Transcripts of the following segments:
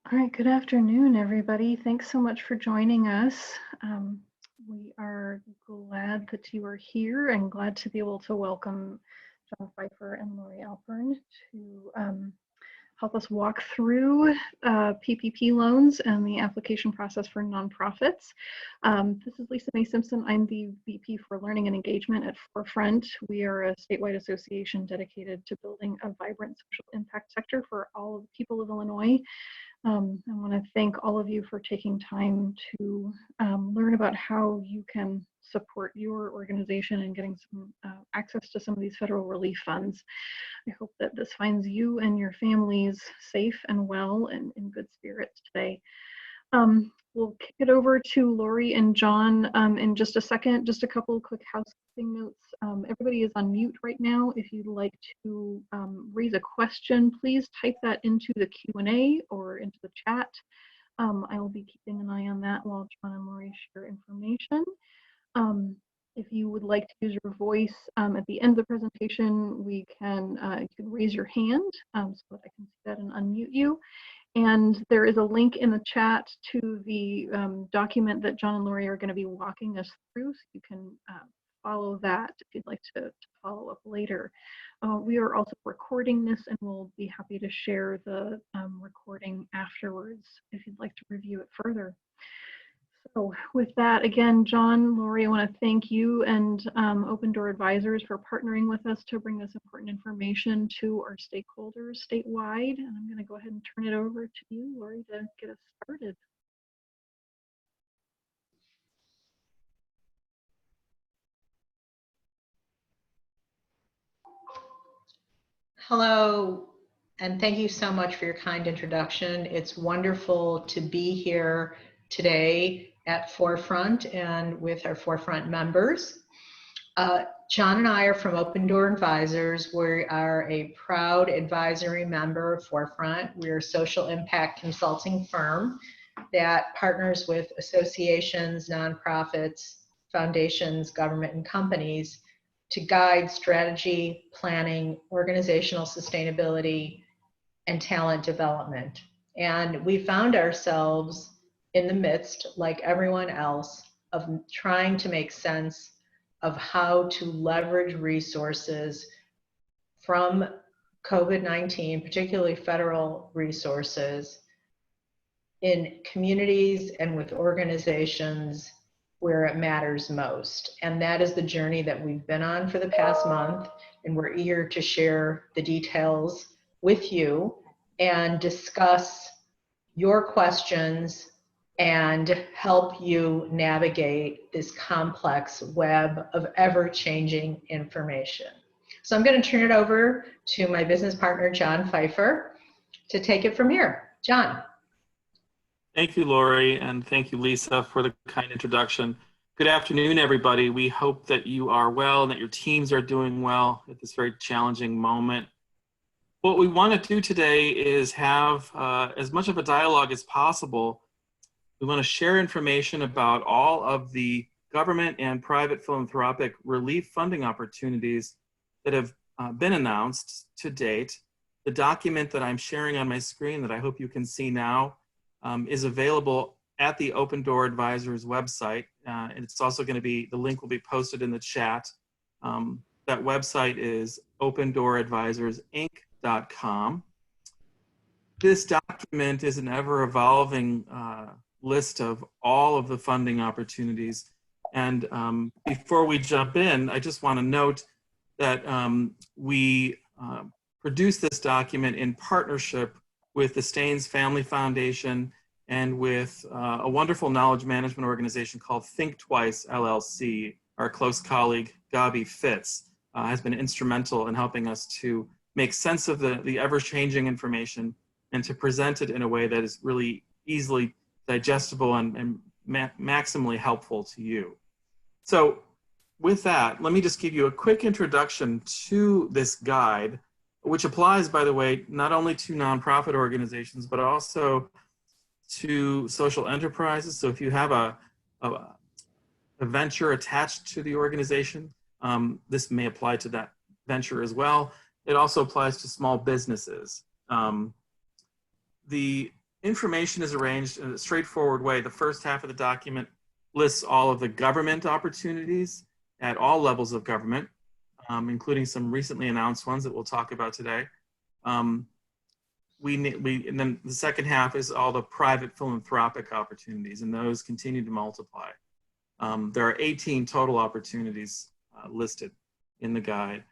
All right, good afternoon, everybody. Thanks so much for joining us. We are glad that you are here and glad to be able to welcome John Pfeiffer and Lori Alpern to help us walk through PPP loans and the application process for nonprofits. This is Lisa Mae Simpson. I'm the VP for Learning and Engagement at Forefront. We are a statewide association dedicated to building a vibrant social impact sector for all of the people of Illinois. I want to thank all of you for taking time to learn about how you can support your organization and getting some access to some of these federal relief funds. I hope that this finds you and your families safe and well and in good spirits today. We'll kick it over to Lori and John in just a second. Just a couple of quick housekeeping notes. Everybody is on mute right now. If you'd like to raise a question, please type that into the Q&A or into the chat. I will be keeping an eye on that while John and Lori share information. If you would like to use your voice at the end of the presentation, you can raise your hand so that I can see that and unmute you. And there is a link in the chat to the document that John and Lori are going to be walking us through, so you can follow that if you'd like to follow up later. We are also recording this, and we'll be happy to share the recording afterwards if you'd like to review it further. So with that, again, John, Lori, I want to thank you and Open Door Advisors for partnering with us to bring this important information to our stakeholders statewide. And I'm going to go ahead and turn it over to you, Lori, to get us started. Hello, and thank you so much for your kind introduction. It's wonderful to be here today at Forefront and with our Forefront members. John and I are from Open Door Advisors. We are a proud advisory member of Forefront. We're a social impact consulting firm that partners with associations, nonprofits, foundations, government, and companies to guide strategy, planning, organizational sustainability, and talent development. And we found ourselves in the midst, like everyone else, of trying to make sense of how to leverage resources from COVID-19, particularly federal resources, in communities and with organizations where it matters most. And that is the journey that we've been on for the past month, and we're eager to share the details with you and discuss your questions and help you navigate this complex web of ever-changing information. So I'm going to turn it over to my business partner, John Pfeiffer, to take it from here. John. Thank you, Lori, and thank you, Lisa, for the kind introduction. Good afternoon, everybody. We hope that you are well and that your teams are doing well at this very challenging moment. What we want to do today is have as much of a dialogue as possible. We want to share information about all of the government and private philanthropic relief funding opportunities that have been announced to date. The document that I'm sharing on my screen that I hope you can see now is available at the Open Door Advisors website. And it's also going to be, the link will be posted in the chat. That website is opendooradvisorsinc.com. This document is an ever-evolving list of all of the funding opportunities. And before we jump in, I just want to note that we produced this document in partnership with the Staines Family Foundation and with a wonderful knowledge management organization called Think Twice, LLC. Our close colleague, Gabi Fitz, has been instrumental in helping us to make sense of the ever-changing information and to present it in a way that is really easily digestible and maximally helpful to you. So with that, let me just give you a quick introduction to this guide, which applies, by the way, not only to nonprofit organizations, but also to social enterprises. So if you have a venture attached to the organization, this may apply to that venture as well. It also applies to small businesses. The information is arranged in a straightforward way. The first half of the document lists all of the government opportunities at all levels of government, including some recently announced ones that we'll talk about today. And then the second half is all the private philanthropic opportunities, and those continue to multiply. There are 18 total opportunities listed in the guide.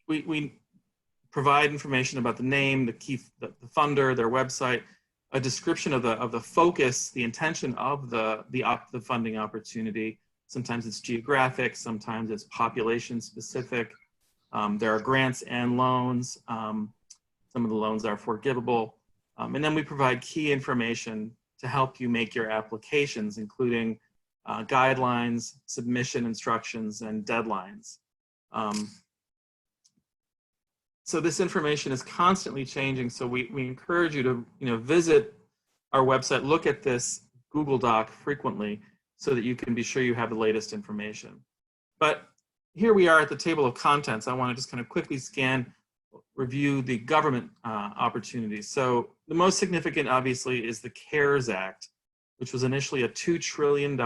We provide information about the name, the funder, their website, a description of the focus, the intention of the funding opportunity. Sometimes it's geographic, sometimes it's population specific. There are grants and loans. Some of the loans are forgivable. And then we provide key information to help you make your applications, including guidelines, submission instructions, and deadlines. So this information is constantly changing, so we encourage you to visit our website, look at this Google Doc frequently so that you can be sure you have the latest information. But here we are at the table of contents. I want to just kind of quickly review the government opportunities. So the most significant, obviously, is the CARES Act, which was initially a $2 trillion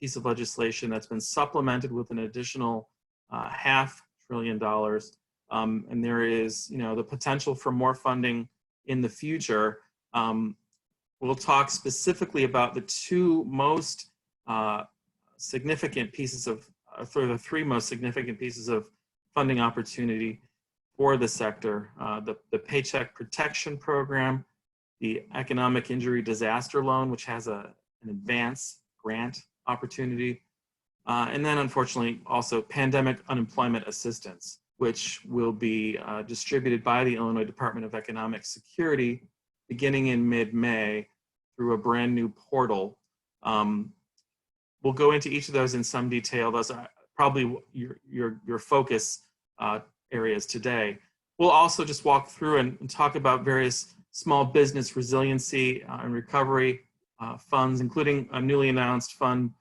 piece of legislation that's been supplemented with an additional $500 billion. And there is, the potential for more funding in the future. We'll talk specifically about the two most significant pieces of, for the three most significant pieces of funding opportunity for the sector: the Paycheck Protection Program, the Economic Injury Disaster Loan, which has an advance grant opportunity, and then unfortunately also pandemic unemployment assistance, which will be distributed by the Illinois Department of Economic Security beginning in mid-May through a brand new portal. We'll go into each of those in some detail. Those are probably your focus areas today. We'll also just walk through and talk about various small business resiliency and recovery funds, including a newly announced fund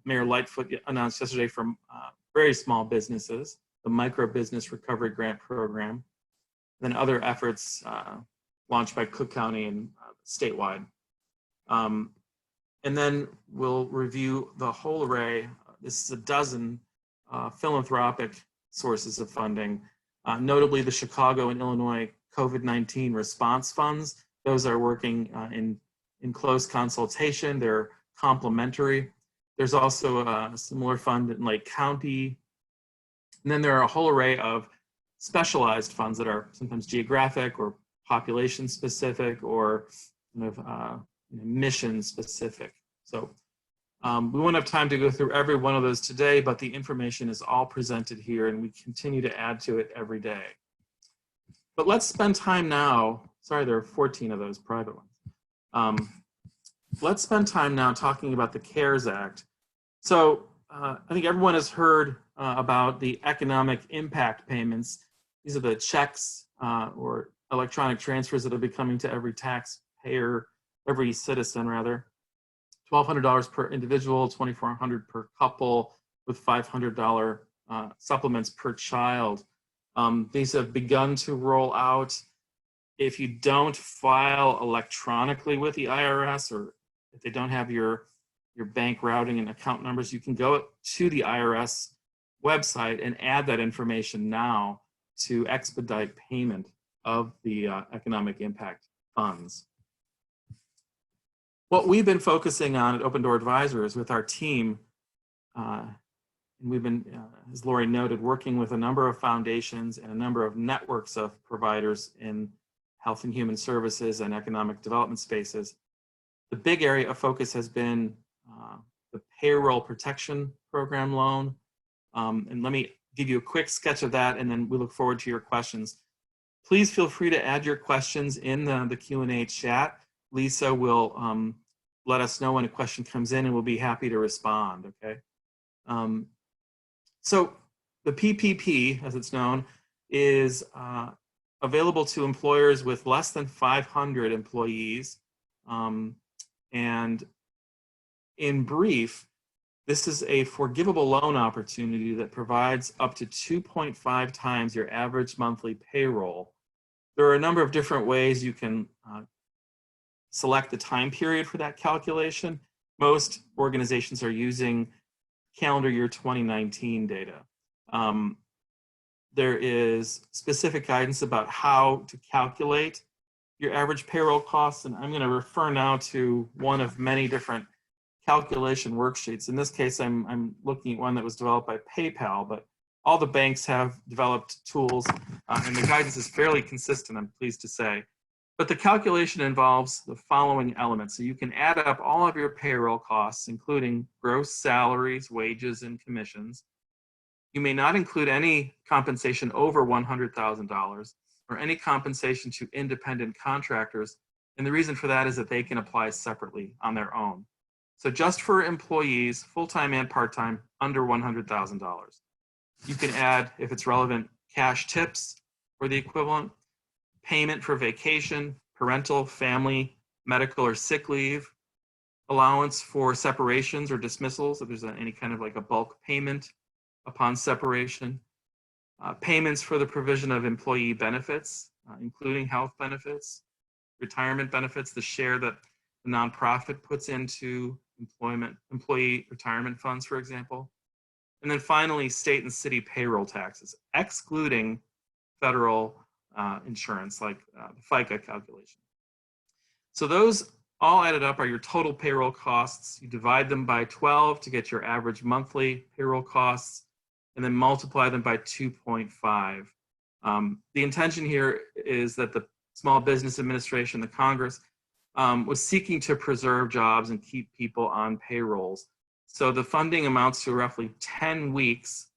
Mayor Lightfoot announced yesterday for very small businesses, the Micro Business Recovery Grant Program, then other efforts launched by Cook County and statewide. And then we'll review the whole array. This is a dozen philanthropic sources of funding, notably the Chicago and Illinois COVID-19 response funds. Those are working in close consultation. They're complementary. There's also a similar fund in Lake County. And then there are a whole array of specialized funds that are sometimes geographic or population specific or kind of mission specific. So we won't have time to go through every one of those today, but the information is all presented here and we continue to add to it every day. But let's spend time now, sorry, there are 14 of those private ones. Let's spend time now talking about the CARES Act. So I think everyone has heard about the economic impact payments. These are the checks or electronic transfers that are becoming to every taxpayer, every citizen rather. $1,200 per individual, $2,400 per couple, with $500 supplements per child. These have begun to roll out. If you don't file electronically with the IRS, or if they don't have your bank routing and account numbers, you can go to the IRS website and add that information now to expedite payment of the economic impact funds. What we've been focusing on at Open Door Advisors with our team, and we've been, as Lori noted, working with a number of foundations and a number of networks of providers in health and human services and economic development spaces. The big area of focus has been the Payroll Protection Program loan. And let me give you a quick sketch of that, and then we look forward to your questions. Please feel free to add your questions in the Q&A chat. Lisa will let us know when a question comes in and we'll be happy to respond, okay? So the PPP, as it's known, is available to employers with less than 500 employees. And in brief, this is a forgivable loan opportunity that provides up to 2.5 times your average monthly payroll There are a number of different ways you can select the time period for that calculation. Most organizations are using calendar year 2019 data. There is specific guidance about how to calculate your average payroll costs, and I'm going to refer now to one of many different calculation worksheets. In this case, I'm looking at one that was developed by PayPal, but all the banks have developed tools, and the guidance is fairly consistent, I'm pleased to say. But the calculation involves the following elements. So you can add up all of your payroll costs, including gross salaries, wages, and commissions. You may not include any compensation over $100,000 or any compensation to independent contractors. And the reason for that is that they can apply separately on their own. So just for employees, full-time and part-time, under $100,000. You can add, if it's relevant, cash tips or the equivalent, payment for vacation, parental, family, medical, or sick leave, allowance for separations or dismissals, if there's any kind of like a bulk payment upon separation, payments for the provision of employee benefits, including health benefits, retirement benefits, the share that the nonprofit puts into employee retirement funds, for example. And then finally, state and city payroll taxes, excluding federal insurance, like the FICA calculation. So those all added up are your total payroll costs. You divide them by 12 to get your average monthly payroll costs, and then multiply them by 2.5. The intention here is that the Small Business Administration, the Congress, was seeking to preserve jobs and keep people on payrolls. So the funding amounts to roughly 10 weeks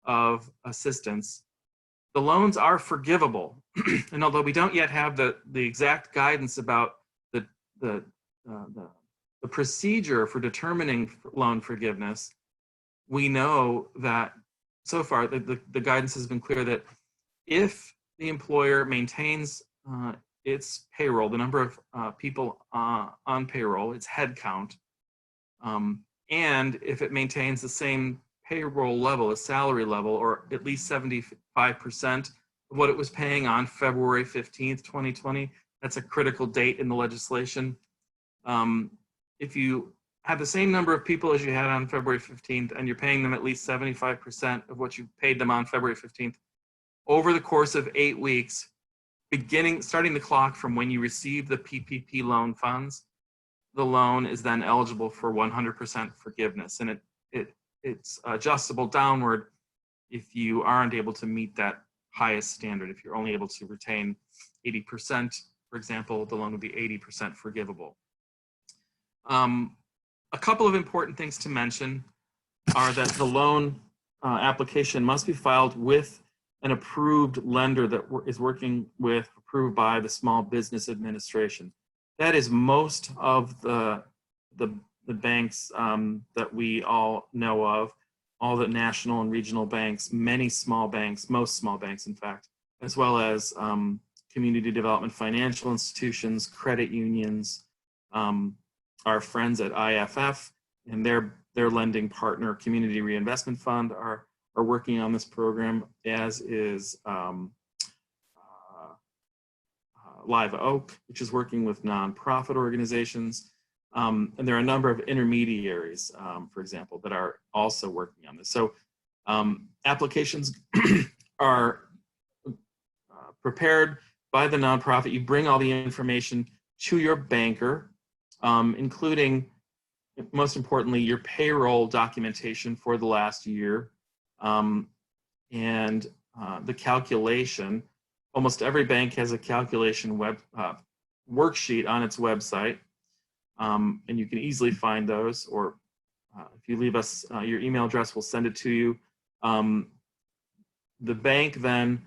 of assistance. The loans are forgivable, and although we don't yet have the exact guidance about the procedure for determining loan forgiveness, we know that so far the guidance has been clear that if the employer maintains its payroll, the number of people on payroll, its head count, and if it maintains the same payroll level, a salary level, or at least 75% of what it was paying on February 15th, 2020. That's a critical date in the legislation. If you have the same number of people as you had on February 15th and you're paying them at least 75% of what you paid them on February 15th, over the course of 8 weeks, starting the clock from when you receive the PPP loan funds, the loan is then eligible for 100% forgiveness. And it's adjustable downward if you aren't able to meet that highest standard. If you're only able to retain 80%, for example, the loan would be 80% forgivable. A couple of important things to mention are that the loan application must be filed with an approved lender that is working with, approved by the Small Business Administration. That is most of the banks that we all know of, all the national and regional banks, many small banks, most small banks in fact, as well as community development financial institutions, credit unions, our friends at IFF and their lending partner, Community Reinvestment Fund, are working on this program, as is Live Oak, which is working with nonprofit organizations. And there are a number of intermediaries, for example, that are also working on this. So applications are prepared by the nonprofit. You bring all the information to your banker, including, most importantly, your payroll documentation for the last year, and the calculation. Almost every bank has a calculation worksheet on its website, and you can easily find those, or if you leave us your email address, we'll send it to you. The bank then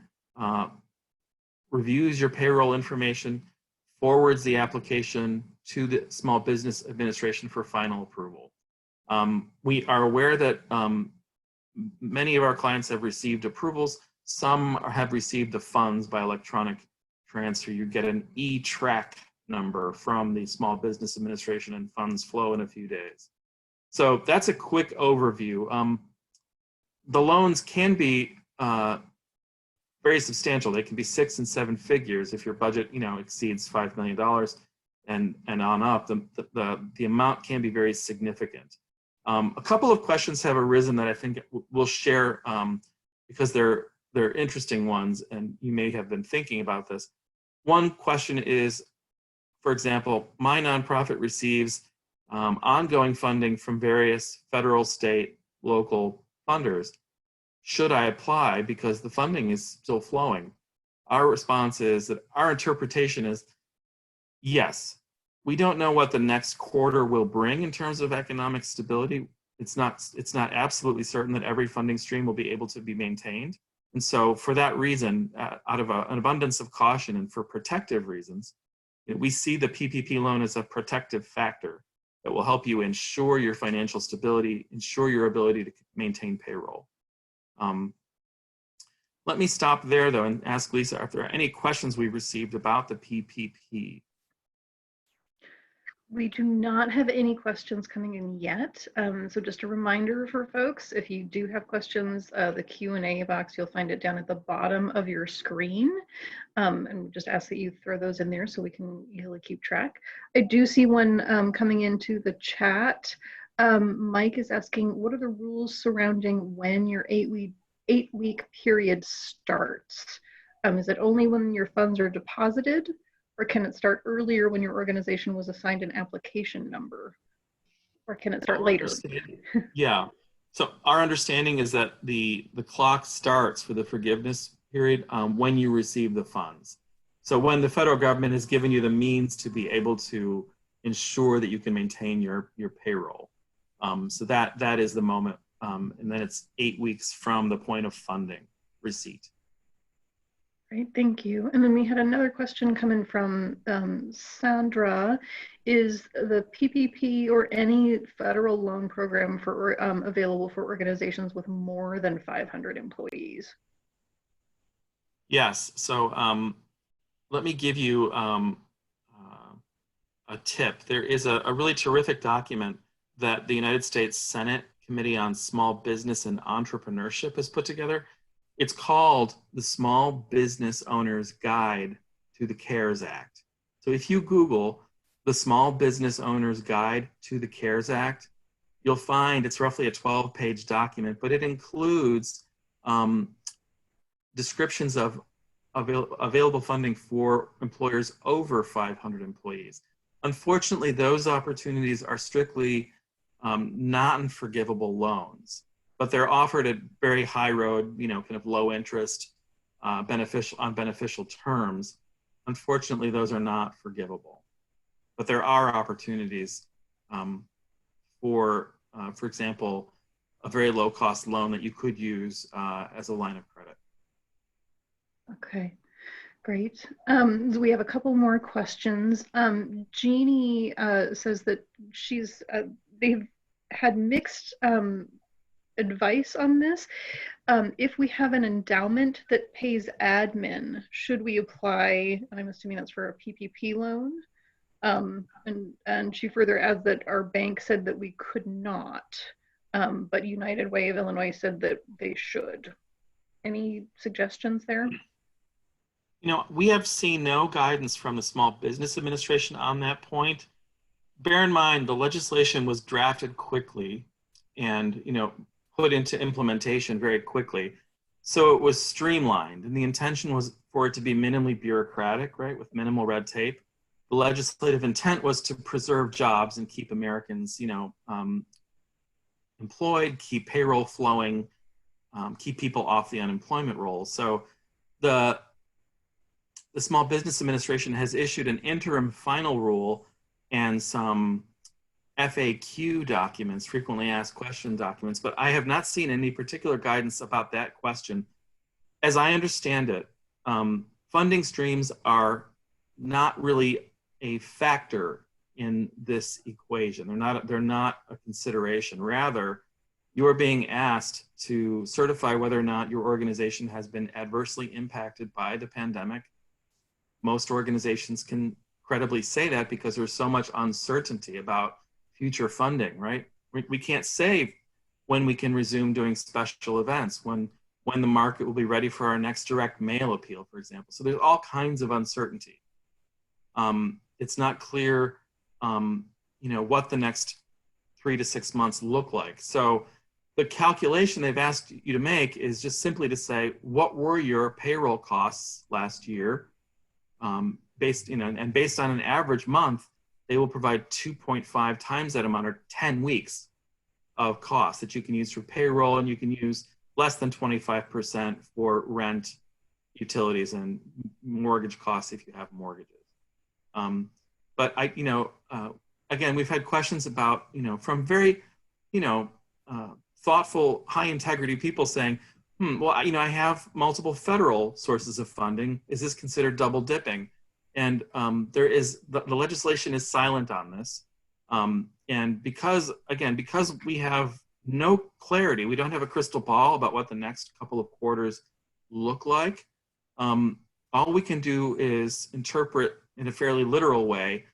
reviews your payroll information, forwards the application to the Small Business Administration for final approval. We are aware that many of our clients have received approvals. Some have received the funds by electronic transfer. You get an e-track number from the Small Business Administration, and funds flow in a few days. So that's a quick overview. The loans can be very substantial. They can be 6 and 7 figures if your budget, exceeds $5 million and on up. The amount can be very significant. A couple of questions have arisen that I think we'll share because they're interesting ones, and you may have been thinking about this. One question is, for example, my nonprofit receives ongoing funding from various federal, state, local funders. Should I apply because the funding is still flowing? Our response is that our interpretation is yes. We don't know what the next quarter will bring in terms of economic stability. It's not absolutely certain that every funding stream will be able to be maintained. And so for that reason, out of an abundance of caution and for protective reasons, we see the PPP loan as a protective factor that will help you ensure your financial stability, ensure your ability to maintain payroll. Let me stop there though and ask Lisa if there are any questions we received about the PPP. We do not have any questions coming in yet. So just a reminder for folks, if you do have questions, the Q&A box, you'll find it down at the bottom of your screen. And we just ask that you throw those in there so we can easily keep track. I do see one coming into the chat. Mike is asking, what are the rules surrounding when your eight-week period starts? Is it only when your funds are deposited? Or can it start earlier when your organization was assigned an application number? Or can it start later? Yeah. So our understanding is that the clock starts for the forgiveness period when you receive the funds. So when the federal government has given you the means to be able to ensure that you can maintain your payroll. So that is the moment. And then it's 8 weeks from the point of funding receipt. Great, thank you. And then we had another question coming from Sandra. Is the PPP or any federal loan program for available for organizations with more than 500 employees? Yes. So let me give you a tip. There is a really terrific document that the United States Senate Committee on Small Business and Entrepreneurship has put together. It's called the Small Business Owner's Guide to the CARES Act. So if you Google the Small Business Owner's Guide to the CARES Act, you'll find it's roughly a 12-page document, but it includes descriptions of available funding for employers over 500 employees. Unfortunately, those opportunities are strictly non-forgivable loans, but they're offered at very high road, kind of low interest, beneficial terms. Unfortunately, those are not forgivable, but there are opportunities for example, a very low cost loan that you could use as a line of credit. Okay, great. So we have a couple more questions. Jeannie says that they've had mixed advice on this. If we have an endowment that pays admin, should we apply? I'm assuming that's for a PPP loan. And she further adds that our bank said that we could not, but United Way of Illinois said that they should. Any suggestions there? We have seen no guidance from the Small Business Administration on that point. Bear in mind, the legislation was drafted quickly and, put into implementation very quickly. So it was streamlined, and the intention was for it to be minimally bureaucratic, right, with minimal red tape. The legislative intent was to preserve jobs and keep Americans, employed, keep payroll flowing, keep people off the unemployment roll. So the Small Business Administration has issued an interim final rule and some FAQ documents, frequently asked question documents, but I have not seen any particular guidance about that question. As I understand it, funding streams are not really a factor in this equation. They're not a consideration. Rather, you are being asked to certify whether or not your organization has been adversely impacted by the pandemic. Most organizations can credibly say that because there's so much uncertainty about future funding, right? We can't say when we can resume doing special events, when when the market will be ready for our next direct mail appeal, for example. So there's all kinds of uncertainty. It's not clear, what the next 3 to 6 months look like. So the calculation they've asked you to make is just simply to say, what were your payroll costs last year? Based on an average month, they will provide 2.5 times that amount, or 10 weeks of costs that you can use for payroll, and you can use less than 25% for rent, utilities, and mortgage costs if you have mortgages. But again, we've had questions about, from very, thoughtful, high integrity people saying, well, I have multiple federal sources of funding. Is this considered double dipping? And the legislation is silent on this. And because we have no clarity, we don't have a crystal ball about what the next couple of quarters look like. All we can do is interpret in a fairly literal way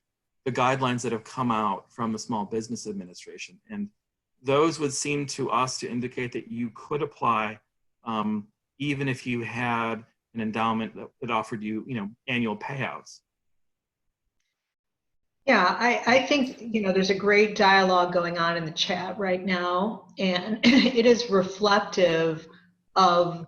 the guidelines that have come out from the Small Business Administration. And those would seem to us to indicate that you could apply even if you had an endowment that offered you, annual payouts. Yeah, I think, there's a great dialogue going on in the chat right now, and it is reflective of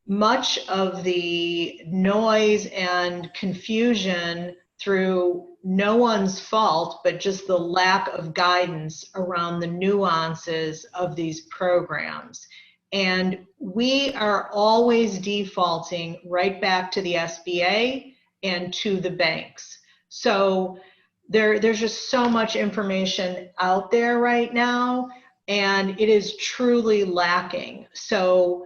much of the noise and confusion through no one's fault, but just the lack of guidance around the nuances of these programs. And we are always defaulting right back to the SBA and to the banks. So there's just so much information out there right now, and it is truly lacking. So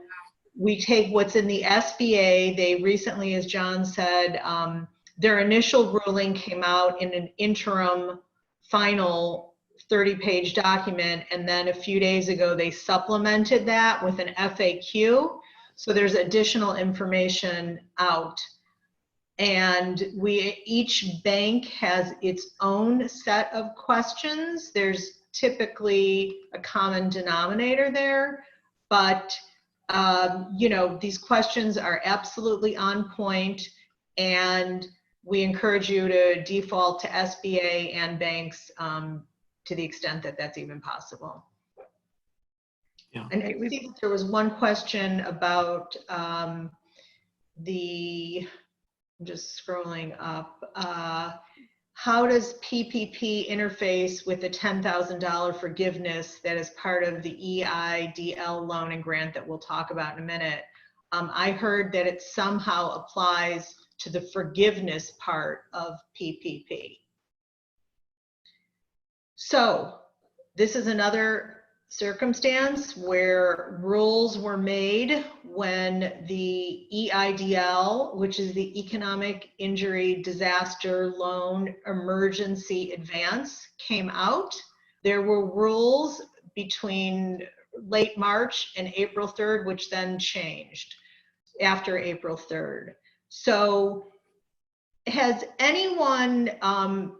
we take what's in the SBA. They recently, as John said, their initial ruling came out in an interim final 30-page document, and then a few days ago they supplemented that with an FAQ. So there's additional information out. And each bank has its own set of questions. There's typically a common denominator there, but these questions are absolutely on point, and we encourage you to default to SBA and banks to the extent that that's even possible. Yeah. And I think there was one question about I'm just scrolling up. How does PPP interface with the $10,000 forgiveness that is part of the EIDL loan and grant that we'll talk about in a minute? I heard that it somehow applies to the forgiveness part of PPP. So this is another circumstance where rules were made when the EIDL, which is the Economic Injury Disaster Loan Emergency Advance, came out. There were rules between late March and April 3rd, which then changed after April 3rd. So has anyone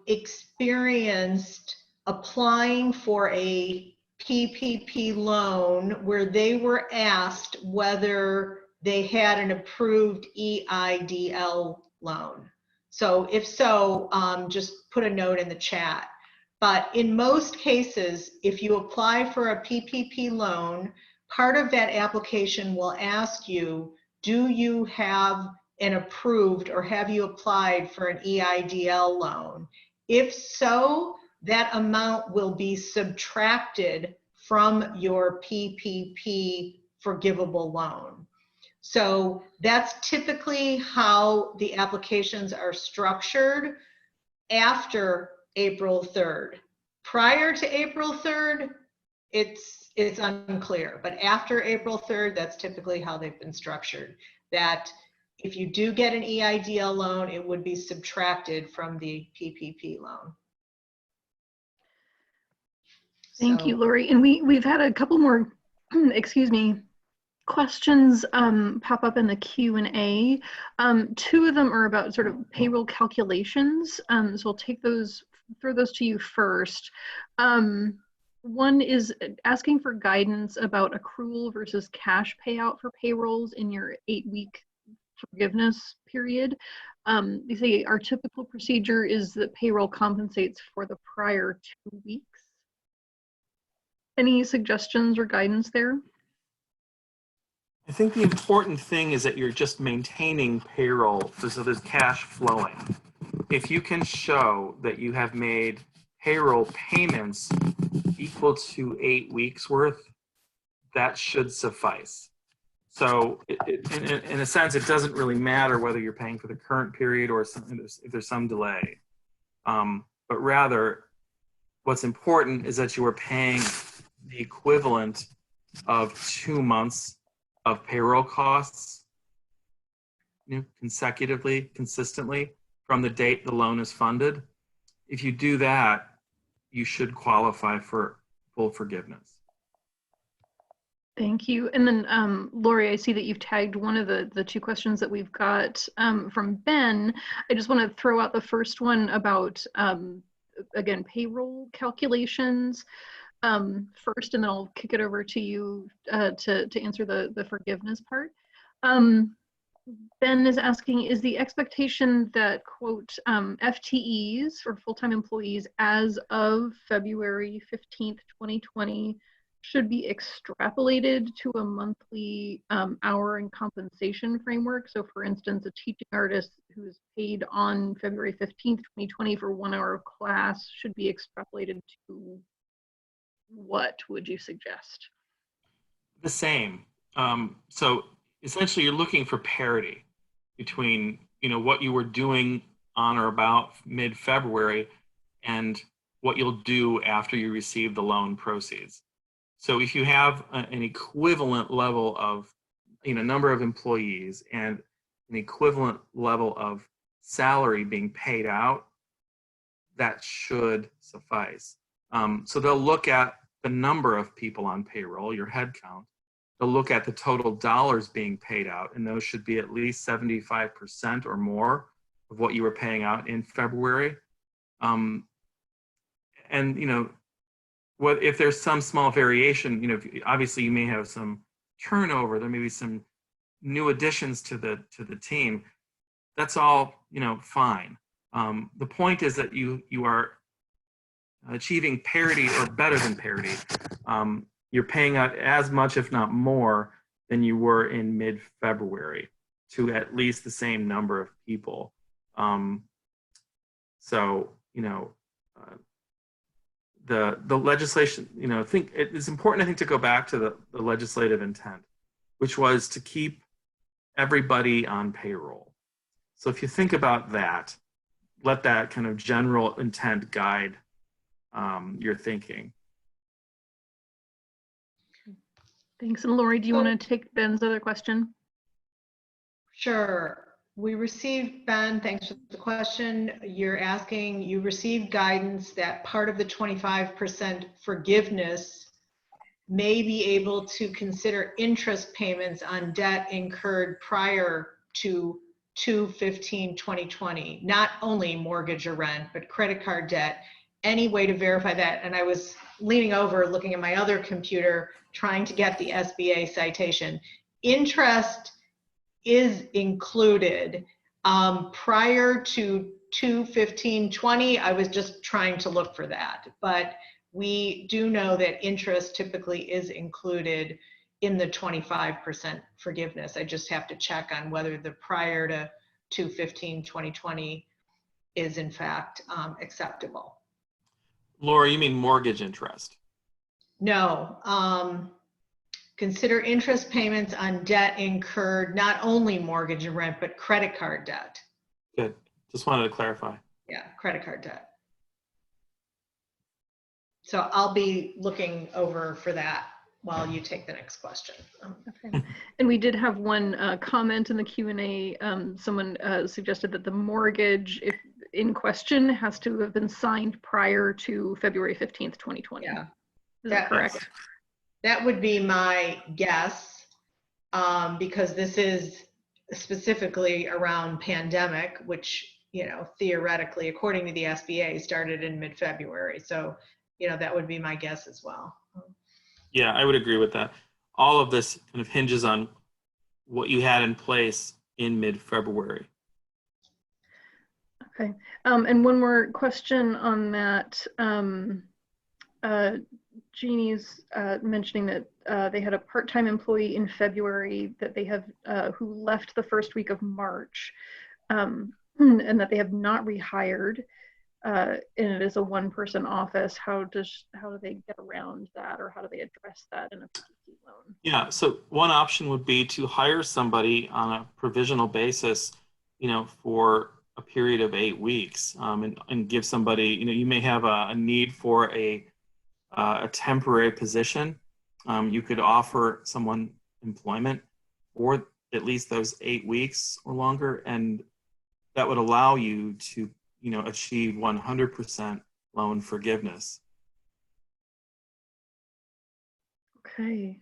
experienced applying for a PPP loan where they were asked whether they had an approved EIDL loan? So if so, just put a note in the chat. But in most cases, if you apply for a PPP loan, part of that application will ask you, do you have an approved, or have you applied for an EIDL loan? If so, that amount will be subtracted from your PPP forgivable loan. So that's typically how the applications are structured after April 3rd. Prior to April 3rd, it's unclear, but after April 3rd, that's typically how they've been structured. That if you do get an EIDL loan, it would be subtracted from the PPP loan. Thank you, Lori. And we've had a couple more, excuse me, questions pop up in the Q&A. Two of them are about sort of payroll calculations. So I'll take those, throw those to you first. One is asking for guidance about accrual versus cash payout for payrolls in your 8-week forgiveness period. They say our typical procedure is that payroll compensates for the prior 2 weeks. Any suggestions or guidance there? I think the important thing is that you're just maintaining payroll so there's cash flowing. If you can show that you have made payroll payments equal to 8 weeks worth, that should suffice. So in a sense, it doesn't really matter whether you're paying for the current period or if there's some delay. But rather, what's important is that you are paying the equivalent of 2 months of payroll costs, consecutively, consistently, from the date the loan is funded. If you do that, you should qualify for full forgiveness. Thank you. And then, Lori, I see that you've tagged one of the 2 questions that we've got from Ben. I just want to throw out the first one about, again, payroll calculations first, and then I'll kick it over to you to answer the forgiveness part. Ben is asking, is the expectation that, quote, FTEs, or full-time employees, as of February 15th, 2020, should be extrapolated to a monthly hour and compensation framework? So for instance, a teaching artist who is paid on February 15th, 2020 for 1 hour of class should be extrapolated to what would you suggest? The same. So essentially, you're looking for parity between what you were doing on or about mid-February and what you'll do after you receive the loan proceeds. So if you have an equivalent level of number of employees and an equivalent level of salary being paid out, that should suffice. So they'll look at the number of people on payroll, your head count. They'll look at the total dollars being paid out, and those should be at least 75% or more of what you were paying out in February. And what if there's some small variation? Obviously you may have some turnover. There may be some new additions to the team. That's all fine. The point is that you are achieving parity or better than parity. You're paying out as much, if not more, than you were in mid-February to at least the same number of people. The legislation, I think it's important, to go back to the legislative intent, which was to keep everybody on payroll. So if you think about that, let that kind of general intent guide your thinking. Thanks. And Lori, do you want to take Ben's other question? Sure. We received, Ben, thanks for the question. You're asking, you received guidance that part of the 25% forgiveness may be able to consider interest payments on debt incurred prior to 2/15/2020, not only mortgage or rent, but credit card debt. Any way to verify that? And I was leaning over, looking at my other computer, trying to get the SBA citation. Interest is included. Prior to 2/15/20, I was just trying to look for that. But we do know that interest typically is included in the 25% forgiveness. I just have to check on whether the prior to 2/15/2020 is in fact acceptable. Laura, you mean mortgage interest? No. Consider interest payments on debt incurred, not only mortgage and rent, but credit card debt. Good. Just wanted to clarify. Yeah, credit card debt. So I'll be looking over for that while you take the next question. Okay. And we did have one comment in the Q&A. Someone suggested that the mortgage, if in question, has to have been signed prior to February 15th, 2020. Yeah. Is that correct? That would be my guess, because this is specifically around pandemic, which, theoretically, according to the SBA, started in mid-February. So that would be my guess as well. Yeah, I would agree with that. All of this kind of hinges on what you had in place in mid-February. Okay. And one more question on that. Jeannie's mentioning that they had a part-time employee in February that they have who left the first week of March, and that they have not rehired. And it is a one-person office. How do they get around that, or how do they address that in a PPP loan? Yeah, so one option would be to hire somebody on a provisional basis, for a period of 8 weeks, and give somebody, you may have a need for a temporary position. You could offer someone employment for at least those 8 weeks or longer, and that would allow you to, achieve 100% loan forgiveness. Okay.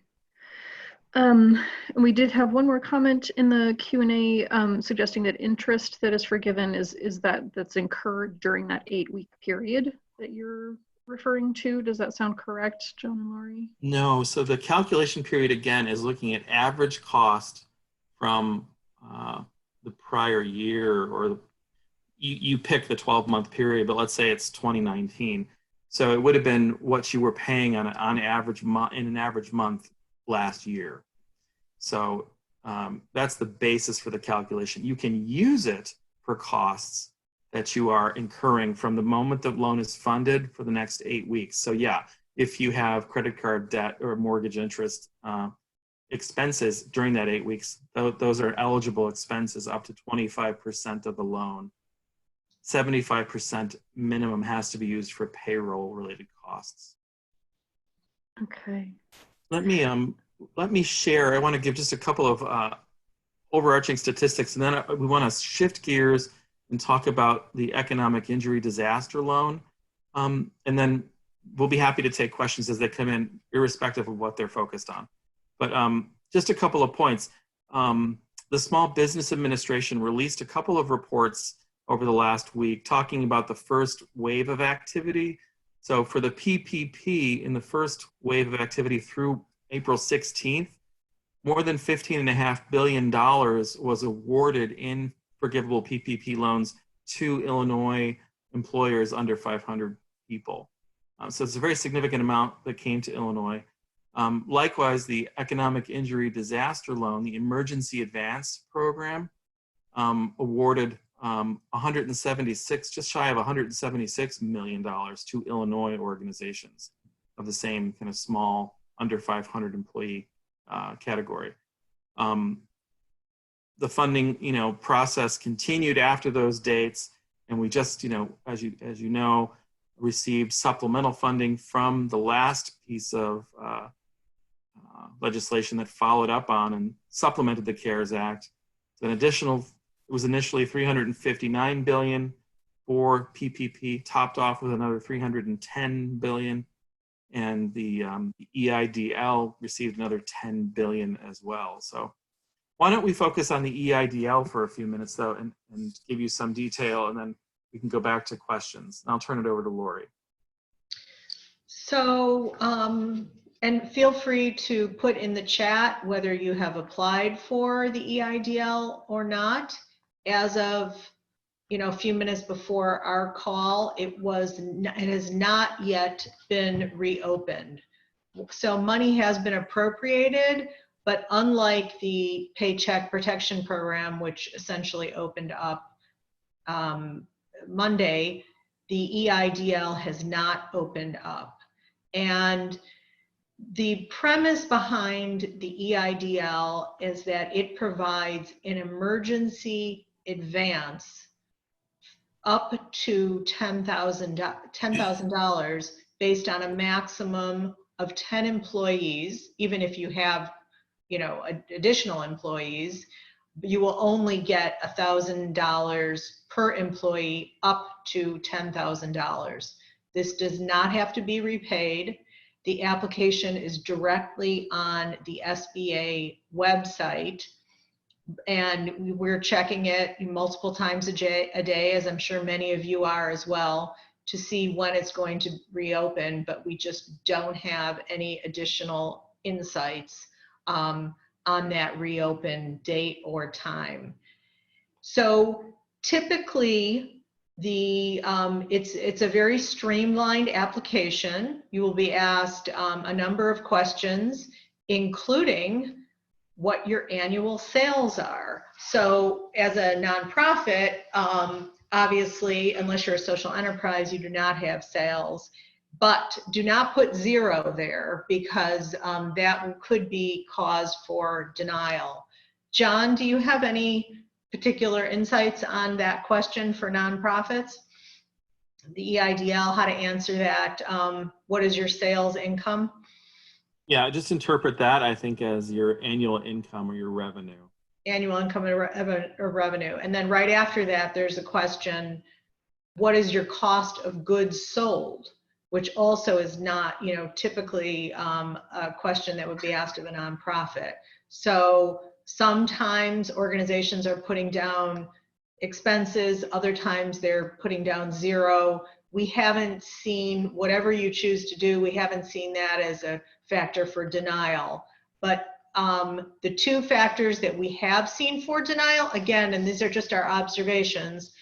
We did have one more comment in the Q&A suggesting that interest that is forgiven is that's incurred during that 8-week period that you're referring to. Does that sound correct, Joan and Lori? No, so the calculation period again is looking at average cost from the prior year, or you pick the 12-month period, but let's say it's 2019. So it would have been what you were paying on average in an average month last year. So that's the basis for the calculation. You can use it for costs that you are incurring from the moment the loan is funded for the next 8 weeks. So yeah, if you have credit card debt or mortgage interest expenses during that 8 weeks, those are eligible expenses up to 25% of the loan. 75% minimum has to be used for payroll related costs. Okay. Let me share. I want to give just a couple of overarching statistics, and then we want to shift gears and talk about the economic injury disaster loan. And then we'll be happy to take questions as they come in, irrespective of what they're focused on. But just a couple of points. The Small Business Administration released a couple of reports over the last week talking about the first wave of activity. So for the PPP, in the first wave of activity through April 16th, more than $15.5 billion was awarded in forgivable PPP loans to Illinois employers under 500 people. So it's a very significant amount that came to Illinois. Likewise, the Economic Injury Disaster Loan, the Emergency Advance Program, awarded 176, just shy of $176 million to Illinois organizations of the same kind of small, under 500 employee category. The funding, process continued after those dates, and we just, as you know, received supplemental funding from the last piece of legislation that followed up on and supplemented the CARES Act. An additional, it was initially $359 billion for PPP, topped off with another $310 billion, and the EIDL received another $10 billion as well. So why don't we focus on the EIDL for a few minutes, though, and give you some detail, and then we can go back to questions. And I'll turn it over to Lori. So, and feel free to put in the chat whether you have applied for the EIDL or not. As of, a few minutes before our call, it has not yet been reopened. So money has been appropriated, but unlike the Paycheck Protection Program, which essentially opened up Monday, the EIDL has not opened up. And the premise behind the EIDL is that it provides an emergency advance up to $10,000 based on a maximum of 10 employees. Even if you have, additional employees, you will only get $1,000 per employee up to $10,000. This does not have to be repaid. The application is directly on the SBA website, and we're checking it multiple times a day, as I'm sure many of you are as well, to see when it's going to reopen, but we just don't have any additional insights on that reopen date or time. So typically, it's a very streamlined application. You will be asked a number of questions, including what your annual sales are. So as a nonprofit, obviously, unless you're a social enterprise, you do not have sales, but do not put 0 there, because that could be cause for denial. John, do you have any particular insights on that question for nonprofits? The EIDL, how to answer that? What is your sales income? Yeah, just interpret that, I think, as your annual income or your revenue. Annual income or revenue. And then right after that, there's a question, what is your cost of goods sold? Which also is not, typically a question that would be asked of a nonprofit. So sometimes organizations are putting down expenses, other times they're putting down 0. We haven't seen, whatever you choose to do, we haven't seen that as a factor for denial. But the 2 factors that we have seen for denial, again, and these are just our observations,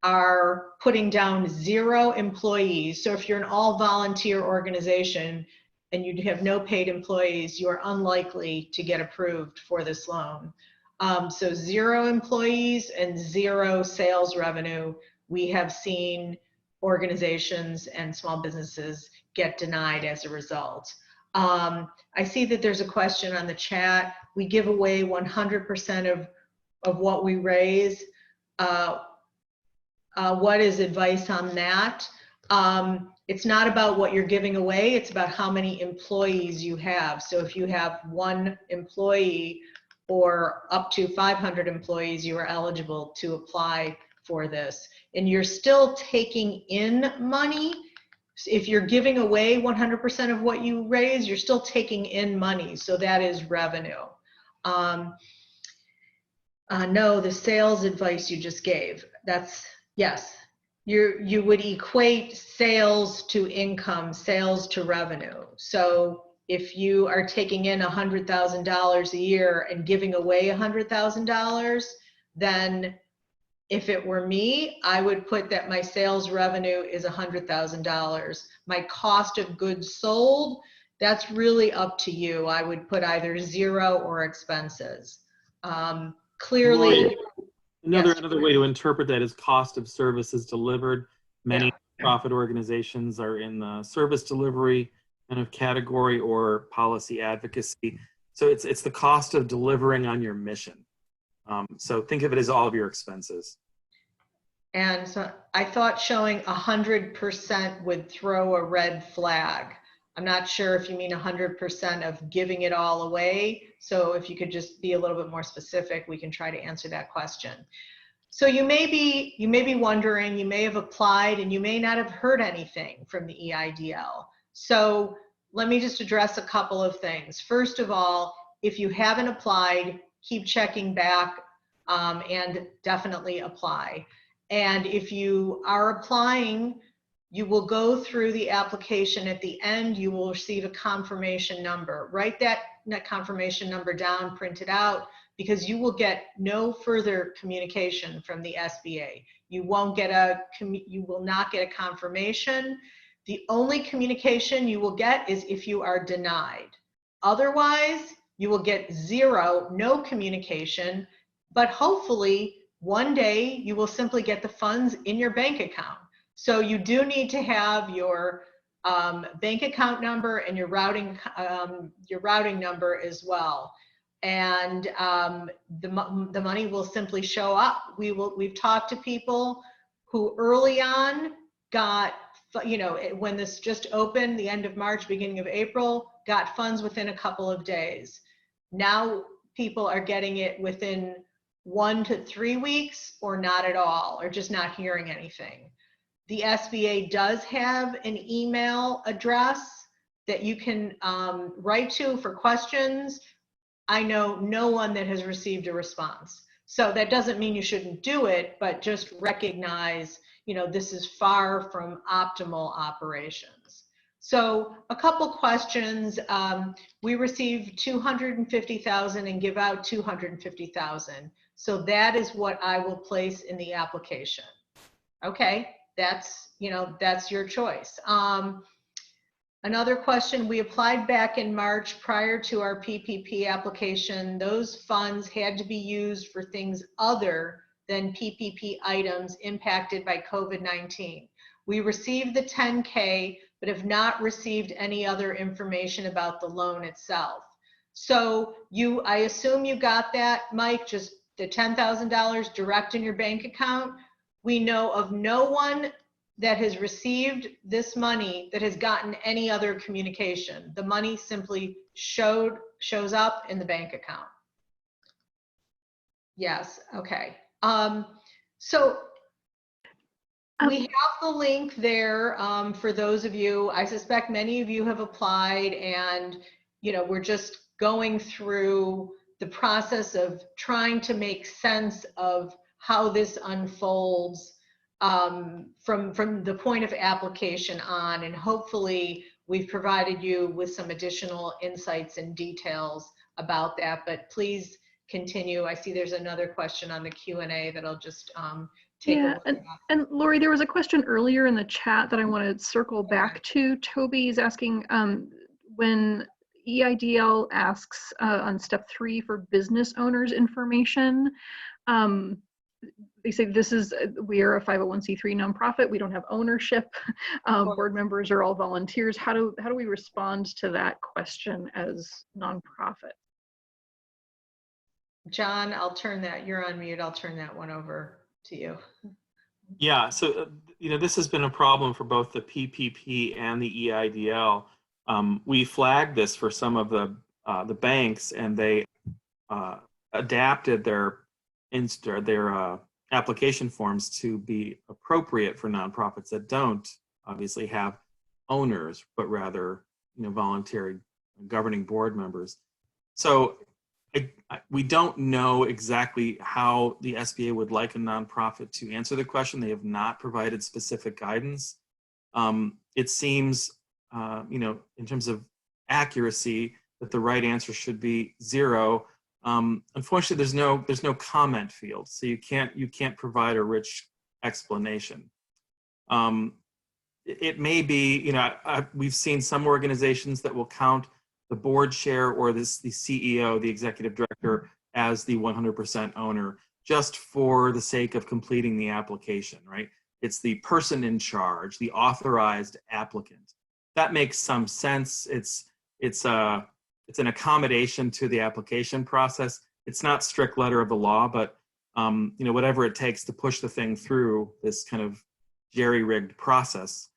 are putting down 0 employees. So if you're an all volunteer organization and you have no paid employees, you are unlikely to get approved for this loan. So 0 employees and 0 sales revenue, we have seen organizations and small businesses get denied as a result. I see that there's a question on the chat. We give away 100% of what we raise. What is advice on that? It's not about what you're giving away, it's about how many employees you have. So if you have 1 employee or up to 500 employees, you are eligible to apply for this. And you're still taking in money. If you're giving away 100% of what you raise, you're still taking in money. So that is revenue. No, the sales advice you just gave, that's, yes. You would equate sales to income, sales to revenue. So if you are taking in $100,000 a year and giving away $100,000, then if it were me, I would put that my sales revenue is $100,000. My cost of goods sold, that's really up to you. I would put either 0 or expenses. Clearly, Another way to interpret that is cost of services delivered. Many profit organizations are in the service delivery kind of category or policy advocacy. So it's the cost of delivering on your mission. So think of it as all of your expenses. And so I thought showing 100% would throw a red flag. I'm not sure if you mean 100% of giving it all away. So if you could just be a little bit more specific, we can try to answer that question. So you may be wondering, you may have applied and you may not have heard anything from the EIDL. So let me just address a couple of things. First of all, if you haven't applied, keep checking back and definitely apply. And if you are applying, you will go through the application. At the end, you will receive a confirmation number. Write that confirmation number down, print it out, because you will get no further communication from the SBA. You will not get a confirmation. The only communication you will get is if you are denied. Otherwise, you will get 0, no communication, but hopefully one day you will simply get the funds in your bank account. So you do need to have your bank account number and your routing number as well. And the money will simply show up. We've talked to people who early on got, when this just opened, the end of March, beginning of April, got funds within a couple of days. Now people are getting it within 1 to 3 weeks or not at all, or just not hearing anything. The SBA does have an email address that you can write to for questions. I know no one that has received a response. So that doesn't mean you shouldn't do it, but just recognize, this is far from optimal operations. So a couple questions. We receive 250,000 and give out 250,000. So that is what I will place in the application. Okay, that's your choice. Another question, we applied back in March prior to our PPP application. Those funds had to be used for things other than PPP items impacted by COVID-19. We received the 10K, but have not received any other information about the loan itself. So I assume you got that, Mike, just the $10,000 direct in your bank account. We know of no one that has received this money that has gotten any other communication. The money simply shows up in the bank account. Yes, okay. So we have the link there for those of you. I suspect many of you have applied, and we're just going through the process of trying to make sense of how this unfolds from the point of application on, and hopefully we've provided you with some additional insights and details about that, but please continue. I see there's another question on the Q&A that I'll just take a look at. And Lori, there was a question earlier in the chat that I want to circle back to. Toby is asking, when EIDL asks on step 3 for business owners information, they say we are a 501c3 nonprofit. We don't have ownership. Board members are all volunteers. How do we respond to that question as nonprofit? John, I'll turn that. You're on mute. I'll turn that one over to you. Yeah. So this has been a problem for both the PPP and the EIDL. We flagged this for some of the banks, and they adapted their application forms to be appropriate for nonprofits that don't obviously have owners, but rather voluntary governing board members. So we don't know exactly how the SBA would like a nonprofit to answer the question. They have not provided specific guidance. It seems, in terms of accuracy, that the right answer should be 0. Unfortunately, there's no comment field, so you can't provide a rich explanation. It may be, we've seen some organizations that will count the board chair or the CEO, the executive director, as the 100% owner, just for the sake of completing the application, right? It's the person in charge, the authorized applicant. That makes some sense. It's an accommodation to the application process. It's not strict letter of the law, but whatever it takes to push the thing through this kind of jerry-rigged process.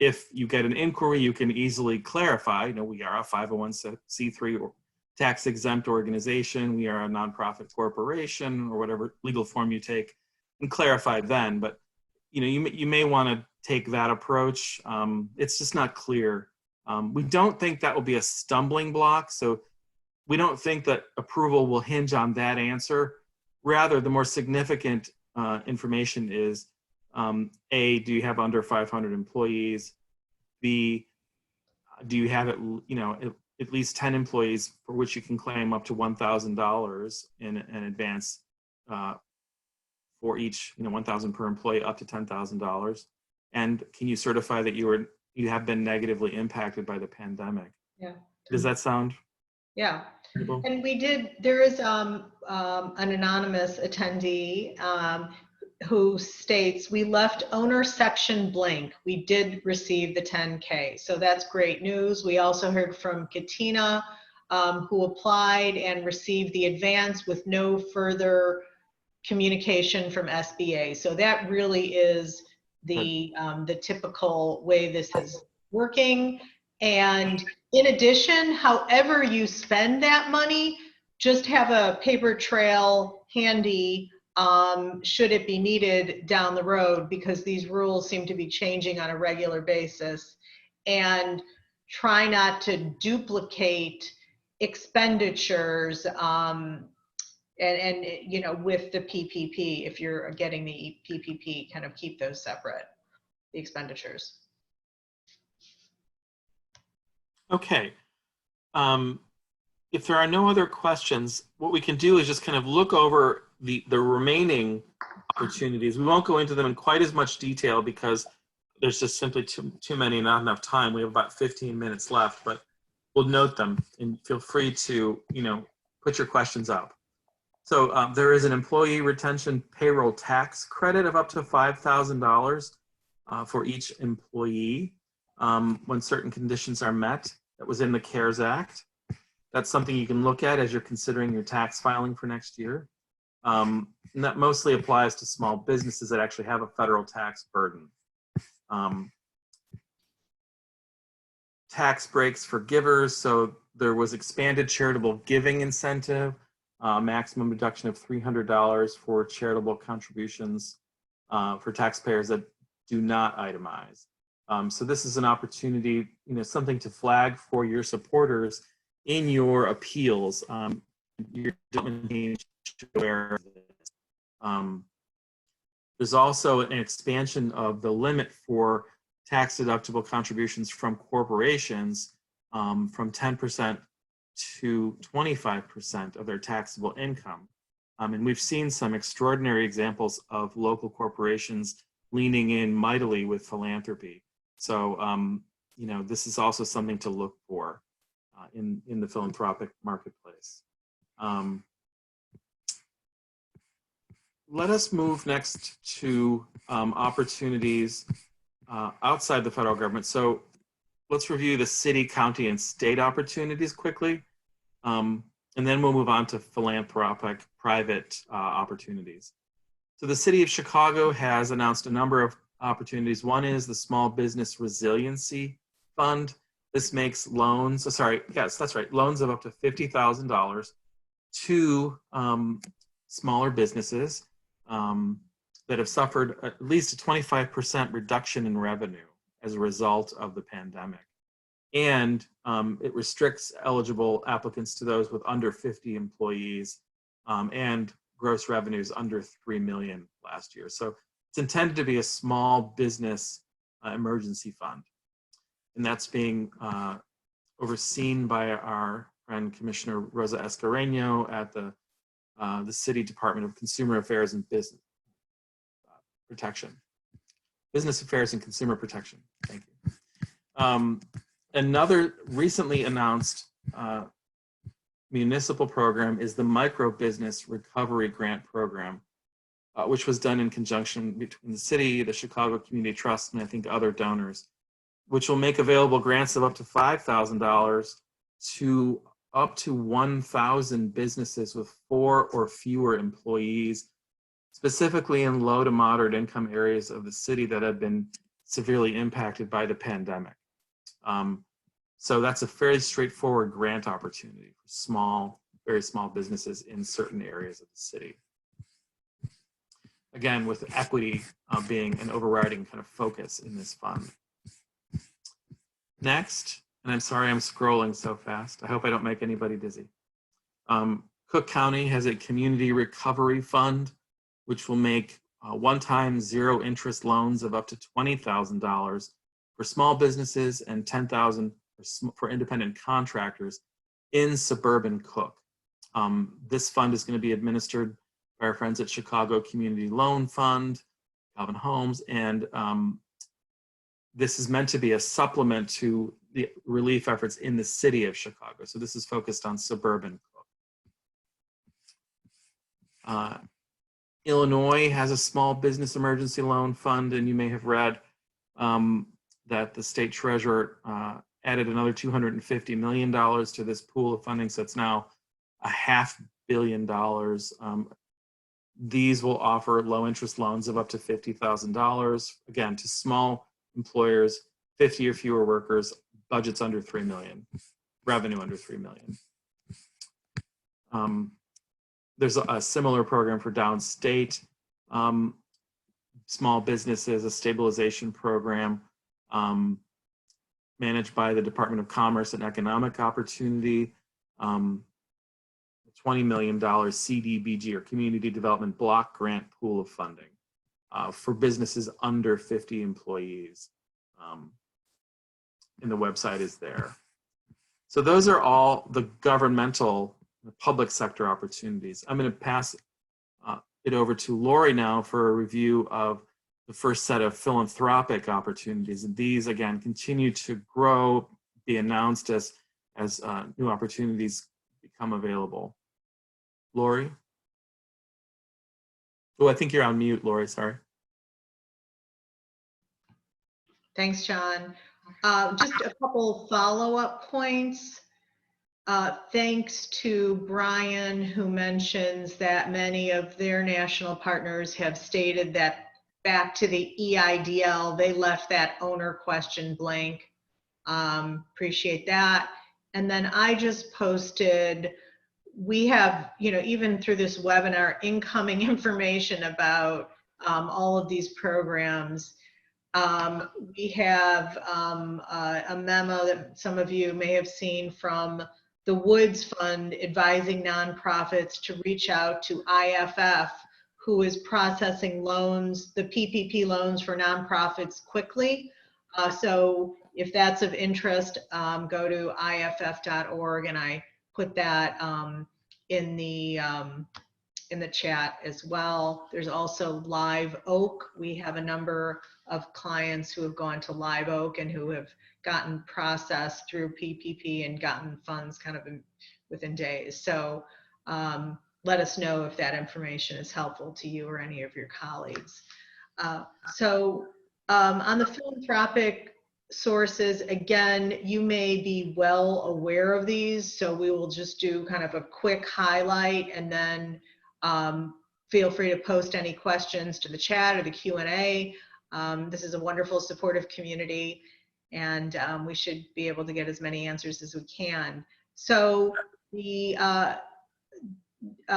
If you get an inquiry, you can easily clarify, we are a 501c3 or tax-exempt organization, we are a nonprofit corporation, or whatever legal form you take, and clarify then. But you may want to take that approach. It's just not clear. We don't think that will be a stumbling block, so we don't think that approval will hinge on that answer. Rather, the more significant information is, A, do you have under 500 employees? B, do you have at least 10 employees for which you can claim up to $1,000 in advance for each, $1,000 per employee up to $10,000? And can you certify that you have been negatively impacted by the pandemic? Yeah. Does that sound? Yeah. reasonable? And there is an anonymous attendee who states, we left owner section blank. We did receive the 10K. So that's great news. We also heard from Katina, who applied and received the advance with no further communication from SBA. So that really is the typical way this is working. And in addition, however you spend that money, just have a paper trail handy should it be needed down the road, because these rules seem to be changing on a regular basis. And try not to duplicate expenditures And you know, with the PPP, if you're getting the PPP, kind of keep those separate, the expenditures. Okay. If there are no other questions, what we can do is just kind of look over the remaining opportunities. We won't go into them in quite as much detail because there's just simply too many and not enough time. We have about 15 minutes left, but we'll note them and feel free to, you know, put your questions up. So there is an employee retention payroll tax credit of up to $5,000 for each employee when certain conditions are met. That was in the CARES Act. That's something you can look at as you're considering your tax filing for next year. And that mostly applies to small businesses that actually have a federal tax burden. Tax breaks for givers. So there was expanded charitable giving incentive, maximum reduction of $300 for charitable contributions for taxpayers that do not itemize. So this is an opportunity, you know, something to flag for your supporters in your appeals. Your team should be aware of this. There's also an expansion of the limit for tax deductible contributions from corporations from 10% to 25% of their taxable income. And we've seen some extraordinary examples of local corporations leaning in mightily with philanthropy. So, you know, this is also something to look for in the philanthropic marketplace. Let us move next to opportunities outside the federal government. So let's review the city, county, and state opportunities quickly. And then we'll move on to philanthropic private opportunities. So the city of Chicago has announced a number of opportunities. One is the Small Business Resiliency Fund. This makes loans, loans of up to $50,000 to smaller businesses that have suffered at least a 25% reduction in revenue as a result of the pandemic. And it restricts eligible applicants to those with under 50 employees and gross revenues under 3 million last year. So it's intended to be a small business emergency fund. And that's being overseen by our friend Commissioner Rosa Escareno at the City Department of Consumer Affairs and Business Protection. Business Affairs and Consumer Protection, thank you. Another recently announced municipal program is the Micro Business Recovery Grant Program, which was done in conjunction between the city, the Chicago Community Trust, and I think other donors, which will make available grants of up to $5,000 to up to 1,000 businesses with 4 or fewer employees, specifically in low to moderate income areas of the city that have been severely impacted by the pandemic. So that's a fairly straightforward grant opportunity for small, very small businesses in certain areas of the city. Again, with equity being an overriding kind of focus in this fund. Next, and I'm sorry I'm scrolling so fast. I hope I don't make anybody dizzy. Cook County has a community recovery fund, which will make one-time zero interest loans of up to $20,000 for small businesses and $10,000 for independent contractors in suburban Cook. This fund is going to be administered by our friends at Chicago Community Loan Fund, Calvin Holmes, and this is meant to be a supplement to the relief efforts in the city of Chicago. So this is focused on suburban Cook. Illinois has a small business emergency loan fund, and you may have read that the state treasurer added another $250 million to this pool of funding, so it's now $500 million. These will offer low interest loans of up to $50,000, again, to small employers, 50 or fewer workers, budgets under 3 million, revenue under 3 million. There's a similar program for downstate small businesses, a stabilization program managed by the Department of Commerce and Economic Opportunity, which $20 million CDBG, or Community Development Block Grant pool of funding for businesses under 50 employees. And the website is there. So those are all the governmental, the public sector opportunities. I'm going to pass it over to Lori now for a review of the first set of philanthropic opportunities. And these, again, continue to grow, be announced as new opportunities become available. Lori? Oh, I think you're on mute, Lori, sorry. Thanks, John. Just a couple follow-up points. Thanks to Brian, who mentions that many of their national partners have stated that back to the EIDL, they left that owner question blank. Appreciate that. And then I just posted, we have, even through this webinar, incoming information about all of these programs. We have a memo that some of you may have seen from the Woods Fund advising nonprofits to reach out to IFF, who is processing loans, the PPP loans for nonprofits quickly. So if that's of interest, go to iff.org, and I put that in the chat as well. There's also Live Oak. We have a number of clients who have gone to Live Oak and who have gotten processed through PPP and gotten funds kind of within days. So let us know if that information is helpful to you or any of your colleagues. On the philanthropic sources, again, you may be well aware of these, so we will just do kind of a quick highlight, and then feel free to post any questions to the chat or the Q&A. This is a wonderful, supportive community, and we should be able to get as many answers as we can. So the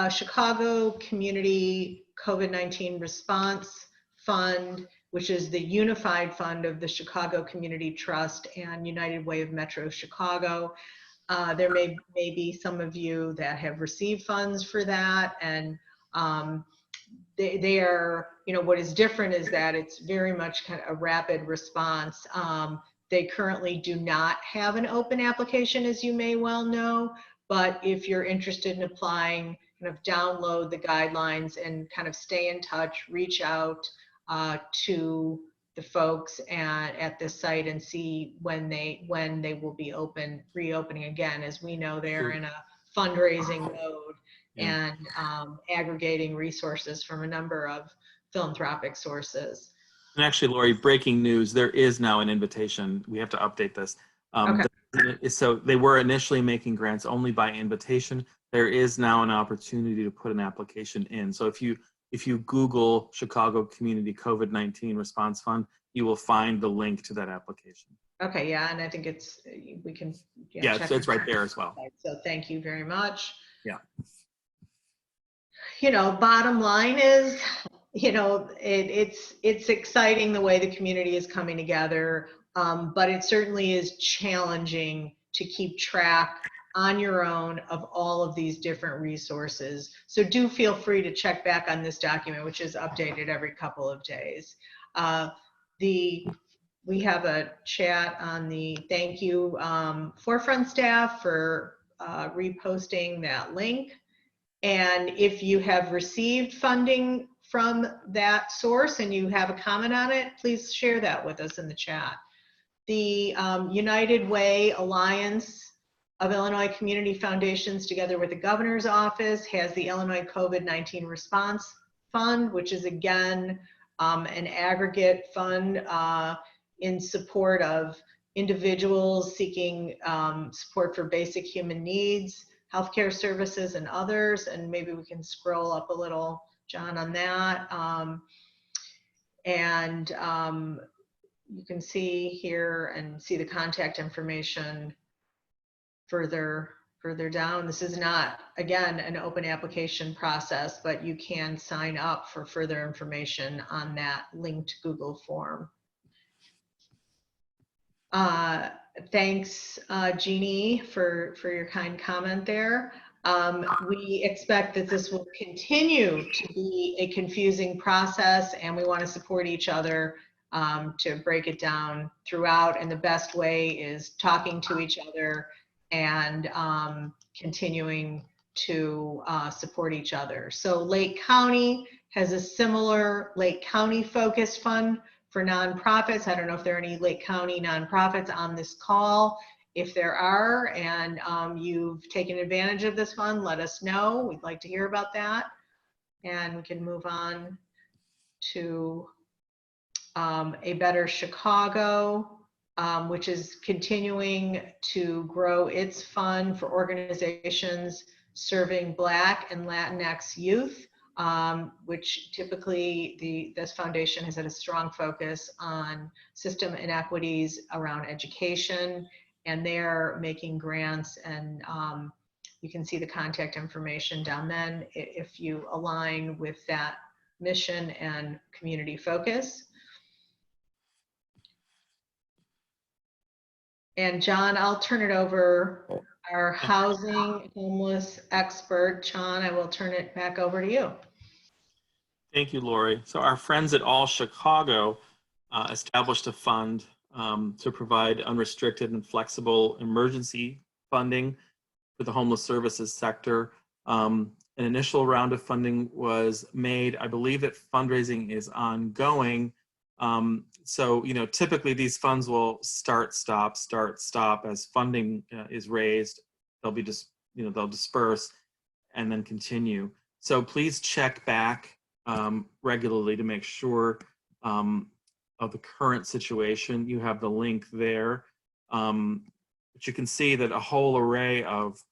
Chicago Community COVID-19 Response Fund, which is the unified fund of the Chicago Community Trust and United Way of Metro Chicago. There may be some of you that have received funds for that, and they are, what is different is that it's very much kind of a rapid response. They currently do not have an open application, as you may well know, but if you're interested in applying, kind of download the guidelines and kind of stay in touch, reach out to the folks at this site and see when they will be reopening again. As we know, they're in a fundraising mode and aggregating resources from a number of philanthropic sources. And actually, Lori, breaking news, there is now an invitation. We have to update this. Okay. So they were initially making grants only by invitation. There is now an opportunity to put an application in. So if you Google Chicago Community COVID-19 Response Fund, you will find the link to that application. Okay, yeah, and I think we can. Yeah, it's right there as well. So thank you very much. Yeah. Bottom line is, it's exciting the way the community is coming together, but it certainly is challenging to keep track on your own of all of these different resources. So do feel free to check back on this document, which is updated every couple of days. We have a chat on the thank you Forefront staff for reposting that link. And if you have received funding from that source and you have a comment on it, please share that with us in the chat. The United Way Alliance of Illinois Community Foundations, together with the Governor's Office, has the Illinois COVID-19 Response Fund, which is again an aggregate fund in support of individuals seeking support for basic human needs, healthcare services, and others. And maybe we can scroll up a little, John, on that. You can see here and see the contact information further down. This is not, again, an open application process, but you can sign up for further information on that linked Google form. Thanks, Jeannie, for your kind comment there. We expect that this will continue to be a confusing process, and we want to support each other to break it down throughout. And the best way is talking to each other and continuing to support each other. So Lake County has a similar Lake County focused fund for nonprofits. I don't know if there are any Lake County nonprofits on this call. If there are, and you've taken advantage of this fund, let us know. We'd like to hear about that. And we can move on to A Better Chicago, which is continuing to grow its fund for organizations serving Black and Latinx youth, which typically this foundation has had a strong focus on system inequities around education, and they're making grants, and you can see the contact information down then if you align with that mission and community focus. And John, I'll turn it over. Our housing homeless expert, John, I will turn it back over to you. Thank you, Lori. So our friends at All Chicago established a fund to provide unrestricted and flexible emergency funding for the homeless services sector. An initial round of funding was made. I believe that fundraising is ongoing. So, you know, typically these funds will start, stop as funding is raised. They'll be just, you know, they'll disperse and then continue. So please check back regularly to make sure of the current situation. You have the link there. But you can see that a whole array of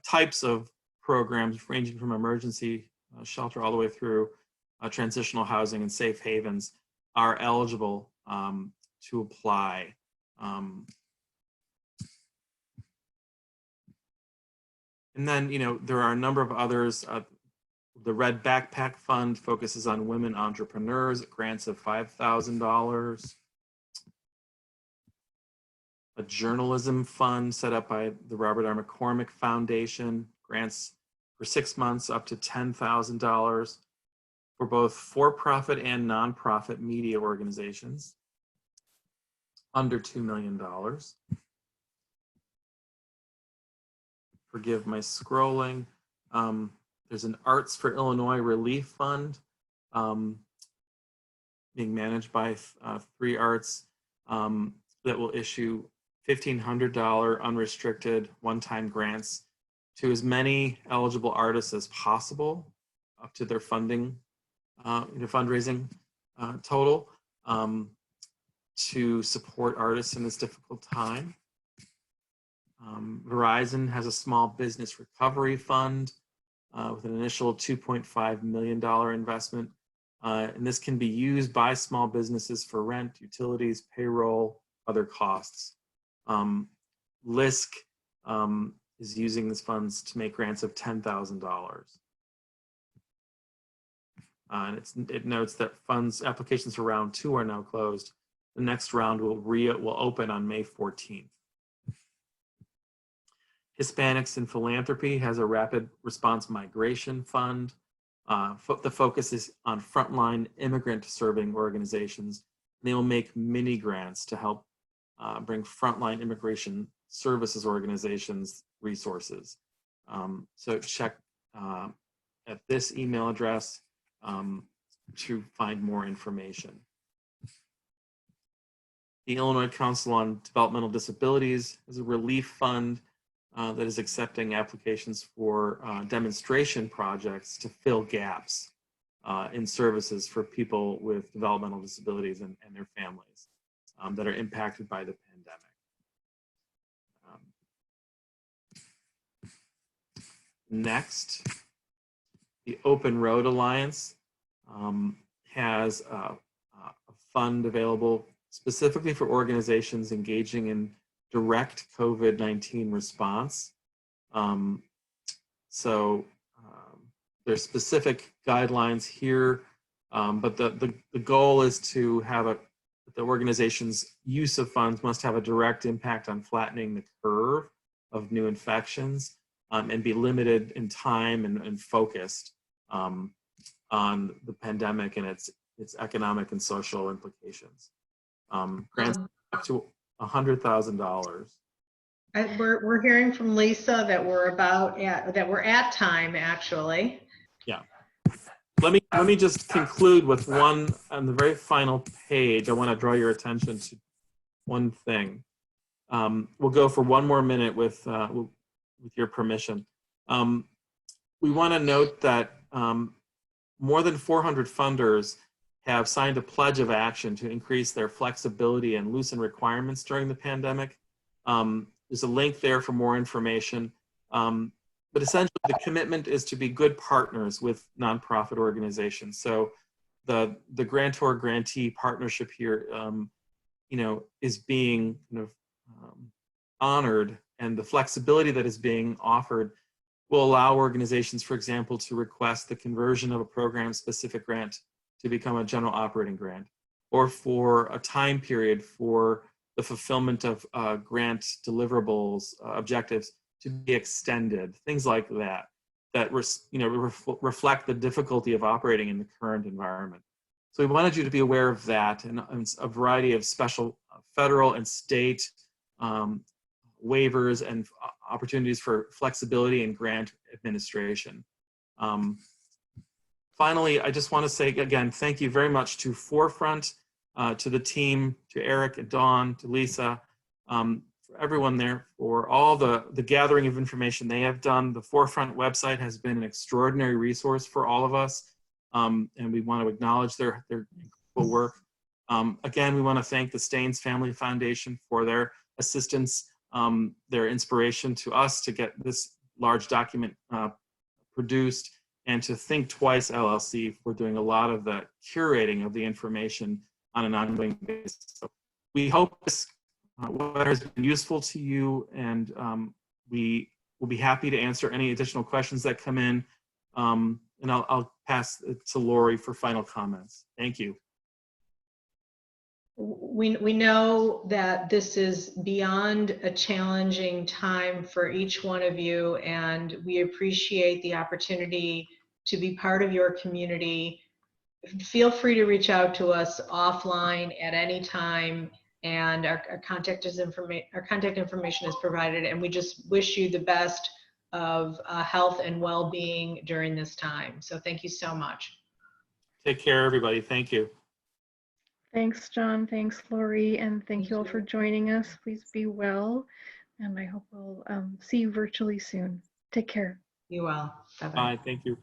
types of programs ranging from emergency shelter all the way through transitional housing and safe havens are eligible to apply. And then, you know, there are a number of others. The Red Backpack Fund focuses on women entrepreneurs, grants of $5,000. A journalism fund set up by the Robert R. McCormick Foundation, grants for 6 months up to $10,000 for both for-profit and nonprofit media organizations, under $2 million. Forgive my scrolling. There's an Arts for Illinois Relief Fund being managed by 3 Arts that will issue $1,500 unrestricted one-time grants to as many eligible artists as possible up to their funding, fundraising total to support artists in this difficult time. Verizon has a small business recovery fund with an initial $2.5 million investment. And this can be used by small businesses for rent, utilities, payroll, other costs. LISC is using these funds to make grants of $10,000. And it notes that funds applications for round 2 are now closed. The next round will open on May 14th. Hispanics in Philanthropy has a rapid response migration fund. The focus is on frontline immigrant serving organizations. They will make mini grants to help bring frontline immigration services organizations resources. So check at this email address to find more information. The Illinois Council on Developmental Disabilities is a relief fund that is accepting applications for demonstration projects to fill gaps in services for people with developmental disabilities and their families that are impacted by the pandemic. Next, the Open Road Alliance has a fund available specifically for organizations engaging in direct COVID-19 response. There's specific guidelines here, but the goal is to have the organization's use of funds must have a direct impact on flattening the curve of new infections. and be limited in time and focused on the pandemic and its economic and social implications. Grants up to $100,000. We're hearing from Lisa that we're at time, actually. Yeah. Let me just conclude with one on the very final page. I want to draw your attention to one thing. We'll go for one more minute with your permission. We want to note that more than 400 funders have signed a pledge of action to increase their flexibility and loosen requirements during the pandemic. There's a link there for more information. But essentially, the commitment is to be good partners with nonprofit organizations. So the grantor-grantee partnership here, is being honored, and the flexibility that is being offered will allow organizations, for example, to request the conversion of a program-specific grant to become a general operating grant, or for a time period for the fulfillment of grant deliverables, objectives to be extended, things like that, reflect the difficulty of operating in the current environment. So we wanted you to be aware of that, and a variety of special federal and state waivers and opportunities for flexibility in grant administration. Finally, I just want to say again, thank you very much to Forefront, to the team, to Eric and Dawn, to Lisa, for everyone there, for all the gathering of information they have done. The Forefront website has been an extraordinary resource for all of us, and we want to acknowledge their incredible work. Again, we want to thank the Staines Family Foundation for their assistance, their inspiration to us to get this large document produced, and to Think Twice LLC for doing a lot of the curating of the information on an ongoing basis. So we hope this webinar has been useful to you, and we will be happy to answer any additional questions that come in. And I'll pass it to Lori for final comments. Thank you. We know that this is beyond a challenging time for each one of you, and we appreciate the opportunity to be part of your community. Feel free to reach out to us offline at any time, and our contact information is provided, and we just wish you the best of health and well-being during this time. So thank you so much. Take care, everybody. Thank you. Thanks, John. Thanks, Lori. And thank you all for joining us. Please be well. And I hope we'll see you virtually soon. Take care. You well. Bye-bye. Bye. Thank you.